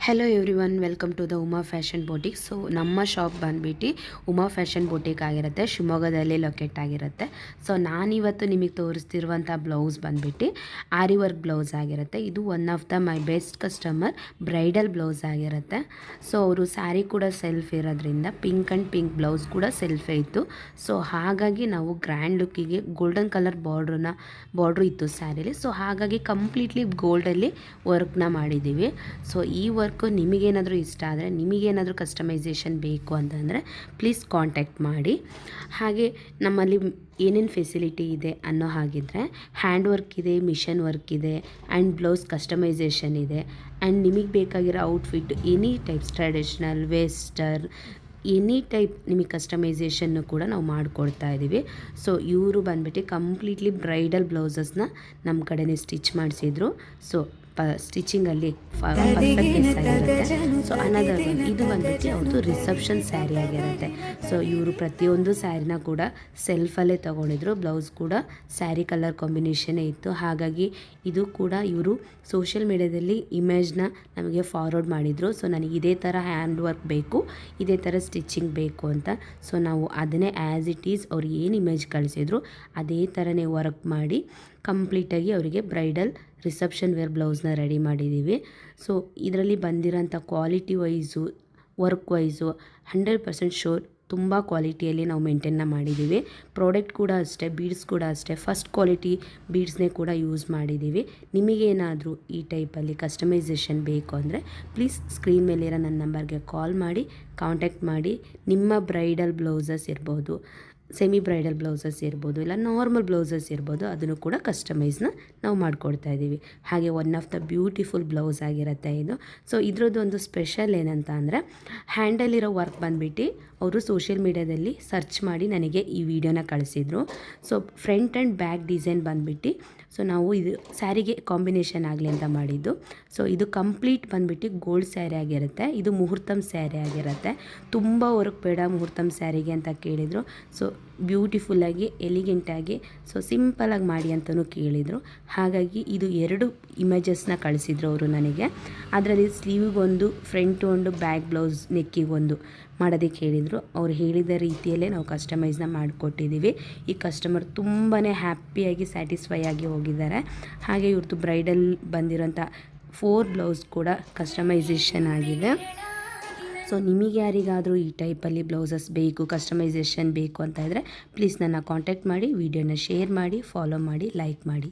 Hello everyone, welcome to the Uma fashion boutique. So ನಮ್ಮ shop ಬಂದುಬಿಟ್ಟು Uma fashion boutique ಆಗಿರುತ್ತೆ, ಶಿವಮೊಗ್ಗದಲ್ಲಿ ಲೊಕೇಟ್ ಆಗಿರುತ್ತೆ. ಸೊ ನಾನಿವತ್ತು ನಿಮಗೆ ತೋರಿಸ್ತಿರುವಂಥ ಬ್ಲೌಸ್ ಬಂದುಬಿಟ್ಟು ಆರಿ ವರ್ಕ್ ಬ್ಲೌಸ್ ಆಗಿರುತ್ತೆ. ಇದು one of the my best customer bridal blouse ಆಗಿರುತ್ತೆ. ಸೊ ಅವರು ಸ್ಯಾರಿ ಕೂಡ ಸೆಲ್ಫ್ ಇರೋದ್ರಿಂದ ಪಿಂಕ್ ಆ್ಯಂಡ್ ಪಿಂಕ್ ಬ್ಲೌಸ್ ಕೂಡ ಸೆಲ್ಫೇ ಇತ್ತು. ಸೊ ಹಾಗಾಗಿ ನಾವು ಗ್ರ್ಯಾಂಡ್ ಲುಕ್ಕಿಗೆ ಗೋಲ್ಡನ್ ಕಲರ್ ಬಾರ್ಡ್ರು ಇತ್ತು ಸ್ಯಾರಿಲಿ. ಸೊ ಹಾಗಾಗಿ ಕಂಪ್ಲೀಟ್ಲಿ ಗೋಲ್ಡಲ್ಲಿ ವರ್ಕ್ನ ಮಾಡಿದ್ದೀವಿ. ಸೊ ಈ ವರ್ಕ್ ನಿಮಗೇನಾದರೂ ಇಷ್ಟ ಆದರೆ, ನಿಮಗೇನಾದರೂ ಕಸ್ಟಮೈಸೇಷನ್ ಬೇಕು ಅಂತಂದರೆ ಪ್ಲೀಸ್ ಕಾಂಟ್ಯಾಕ್ಟ್ ಮಾಡಿ. ಹಾಗೆ ನಮ್ಮಲ್ಲಿ ಏನೇನು ಫೆಸಿಲಿಟಿ ಇದೆ ಅನ್ನೋ ಹಾಗಿದ್ರೆ ಹ್ಯಾಂಡ್ ವರ್ಕ್ ಇದೆ, ಮಿಷನ್ ವರ್ಕ್ ಇದೆ, ಆ್ಯಂಡ್ ಬ್ಲೌಸ್ ಕಸ್ಟಮೈಸೇಷನ್ ಇದೆ. ಆ್ಯಂಡ್ ನಿಮಗೆ ಬೇಕಾಗಿರೋ outfit any types, traditional, western, any type ನಿಮಗೆ ಕಸ್ಟಮೈಸೇಷನ್ನು ಕೂಡ ನಾವು ಮಾಡಿಕೊಡ್ತಾ ಇದ್ದೀವಿ. ಸೊ ಇವರು ಬಂದುಬಿಟ್ಟು ಕಂಪ್ಲೀಟ್ಲಿ ಬ್ರೈಡಲ್ ಬ್ಲೌಸಸ್ನ ನಮ್ಮ ಕಡೆನೇ ಸ್ಟಿಚ್ ಮಾಡಿಸಿದ್ರು. ಸೊ ಸ್ಟಿಚಿಂಗಲ್ಲಿ ಪರ್ಫೆಕ್ಟ್ನೆಸ್ ಆಗಿರುತ್ತೆ. ಸೊ ಅನದರ್ ಇದು ಬಂದುಬಿಟ್ಟು ಅವ್ರದ್ದು ರಿಸೆಪ್ಷನ್ ಸ್ಯಾರಿ ಆಗಿರುತ್ತೆ. ಸೊ ಇವರು ಪ್ರತಿಯೊಂದು ಸ್ಯಾರಿನ ಕೂಡ ಸೆಲ್ಫಲ್ಲೇ ತೊಗೊಂಡಿದ್ರು. ಬ್ಲೌಸ್ ಕೂಡ ಸ್ಯಾರಿ ಕಲರ್ ಕಾಂಬಿನೇಷನ್ನೇ ಇತ್ತು. ಹಾಗಾಗಿ ಇದು ಕೂಡ ಇವರು ಸೋಷಿಯಲ್ ಮೀಡ್ಯಾದಲ್ಲಿ ಇಮೇಜ್ನ ನಮಗೆ ಫಾರ್ವರ್ಡ್ ಮಾಡಿದರು. ಸೊ ನನಗೆ ಇದೇ ಥರ ಹ್ಯಾಂಡ್ ವರ್ಕ್ ಬೇಕು, ಇದೇ ಥರ ಸ್ಟಿಚಿಂಗ್ ಬೇಕು ಅಂತ. ಸೊ ನಾವು ಅದನ್ನೇ ಆ್ಯಸ್ ಇಟ್ ಈಸ್ ಅವ್ರು ಏನು ಇಮೇಜ್ ಕಳಿಸಿದ್ರು ಅದೇ ಥರನೇ ವರ್ಕ್ ಮಾಡಿ ಕಂಪ್ಲೀಟಾಗಿ ಅವರಿಗೆ ಬ್ರೈಡಲ್ ರಿಸೆಪ್ಷನ್ ವೇರ್ ಬ್ಲೌಸ್ನ ರೆಡಿ ಮಾಡಿದ್ದೀವಿ. ಸೊ ಇದರಲ್ಲಿ ಬಂದಿರೋಂಥ quality wise, work wise 100% sure, ತುಂಬ ಕ್ವಾಲಿಟಿಯಲ್ಲಿ ನಾವು ಮೇಂಟೈನ್ನ ಮಾಡಿದ್ದೀವಿ. ಪ್ರಾಡಕ್ಟ್ ಕೂಡ ಅಷ್ಟೇ, ಬೀಡ್ಸ್ ಕೂಡ ಅಷ್ಟೇ, ಫಸ್ಟ್ ಕ್ವಾಲಿಟಿ ಬೀಡ್ಸ್ನೇ ಕೂಡ ಯೂಸ್ ಮಾಡಿದ್ದೀವಿ. ನಿಮಗೇನಾದರೂ ಈ ಟೈಪಲ್ಲಿ ಕಸ್ಟಮೈಸೇಷನ್ ಬೇಕು ಅಂದರೆ ಪ್ಲೀಸ್ ಸ್ಕ್ರೀನ್ ಮೇಲಿರೋ ನನ್ನ ನಂಬರ್ಗೆ ಕಾಲ್ ಮಾಡಿ ಕಾಂಟ್ಯಾಕ್ಟ್ ಮಾಡಿ. ನಿಮ್ಮ ಬ್ರೈಡಲ್ ಬ್ಲೌಸಸ್ ಇರ್ಬೋದು, ಸೆಮಿ ಬ್ರೈಡಲ್ ಬ್ಲೌಸಸ್ ಇರ್ಬೋದು, ಇಲ್ಲ ನಾರ್ಮಲ್ ಬ್ಲೌಸಸ್ ಇರ್ಬೋದು, ಅದನ್ನು ಕೂಡ ಕಸ್ಟಮೈಸ್ನ ನಾವು ಮಾಡಿಕೊಡ್ತಾ ಇದ್ದೀವಿ. ಹಾಗೆ one of the beautiful blouse ಆಗಿರುತ್ತೆ ಇದು. ಸೊ ಇದರದ್ದು ಒಂದು ಸ್ಪೆಷಲ್ ಏನಂತ ಅಂದರೆ, ಹ್ಯಾಂಡಲಿರೋ ವರ್ಕ್ ಬಂದುಬಿಟ್ಟು ಅವರು ಸೋಷಿಯಲ್ ಮೀಡ್ಯಾದಲ್ಲಿ ಸರ್ಚ್ ಮಾಡಿ ನನಗೆ ಈ ವಿಡಿಯೋನ ಕಳಿಸಿದರು. So front and back design ಬಂದುಬಿಟ್ಟು ಸೊ ನಾವು ಇದು ಸ್ಯಾರಿಗೆ ಕಾಂಬಿನೇಷನ್ ಆಗಲಿ ಅಂತ ಮಾಡಿದ್ದು. ಸೊ ಇದು ಕಂಪ್ಲೀಟ್ ಬಂದುಬಿಟ್ಟು ಗೋಲ್ಡ್ ಸ್ಯಾರಿ ಆಗಿರುತ್ತೆ. ಇದು ಮುಹೂರ್ತಮ್ ಸ್ಯಾರಿ ಆಗಿರುತ್ತೆ. ತುಂಬ ವರ್ಕ್ ಬೇಡ ಮುಹೂರ್ತಮ್ ಸ್ಯಾರಿಗೆ ಅಂತ ಕೇಳಿದರು. ಸೊ ಬ್ಯೂಟಿಫುಲ್ಲಾಗಿ, ಎಲಿಗೆಂಟಾಗಿ, ಸೊ ಸಿಂಪಲಾಗಿ ಮಾಡಿ ಅಂತಲೂ ಕೇಳಿದರು. ಹಾಗಾಗಿ ಇದು 2 ಇಮೇಜಸ್ನ ಕಳಿಸಿದ್ರು ಅವರು ನನಗೆ. ಅದರಲ್ಲಿ ಸ್ಲೀವಿಗೊಂದು, ಫ್ರಂಟ್ ಒಂದು, ಬ್ಯಾಕ್ ಬ್ಲೌಸ್ ನೆಕ್ಕಿಗೊಂದು ಮಾಡೋದಕ್ಕೆ ಹೇಳಿದರು. ಅವ್ರು ಹೇಳಿದ ರೀತಿಯಲ್ಲೇ ನಾವು ಕಸ್ಟಮೈಸ್ನ ಮಾಡಿಕೊಟ್ಟಿದ್ದೀವಿ. ಈ ಕಸ್ಟಮರ್ ತುಂಬಾ ಹ್ಯಾಪಿಯಾಗಿ, ಸ್ಯಾಟಿಸ್ಫೈ ಆಗಿ ಹೋಗಿದ್ದಾರೆ. ಹಾಗೆ ಇವ್ರದ್ದು ಬ್ರೈಡಲ್ ಬಂದಿರೋಂಥ 4 ಬ್ಲೌಸ್ ಕೂಡ ಕಸ್ಟಮೈಸೇಷನ್ ಆಗಿದೆ. ಸೊ ನಿಮಗೆ ಯಾರಿಗಾದರೂ ಈ ಟೈಪಲ್ಲಿ ಬ್ಲೌಸಸ್ ಬೇಕು, ಕಸ್ಟಮೈಸೇಷನ್ ಬೇಕು ಅಂತ ಇದ್ದರೆ ಪ್ಲೀಸ್ ನನ್ನ ಕಾಂಟ್ಯಾಕ್ಟ್ ಮಾಡಿ, ವಿಡಿಯೋನ ಶೇರ್ ಮಾಡಿ, ಫಾಲೋ ಮಾಡಿ, ಲೈಕ್ ಮಾಡಿ.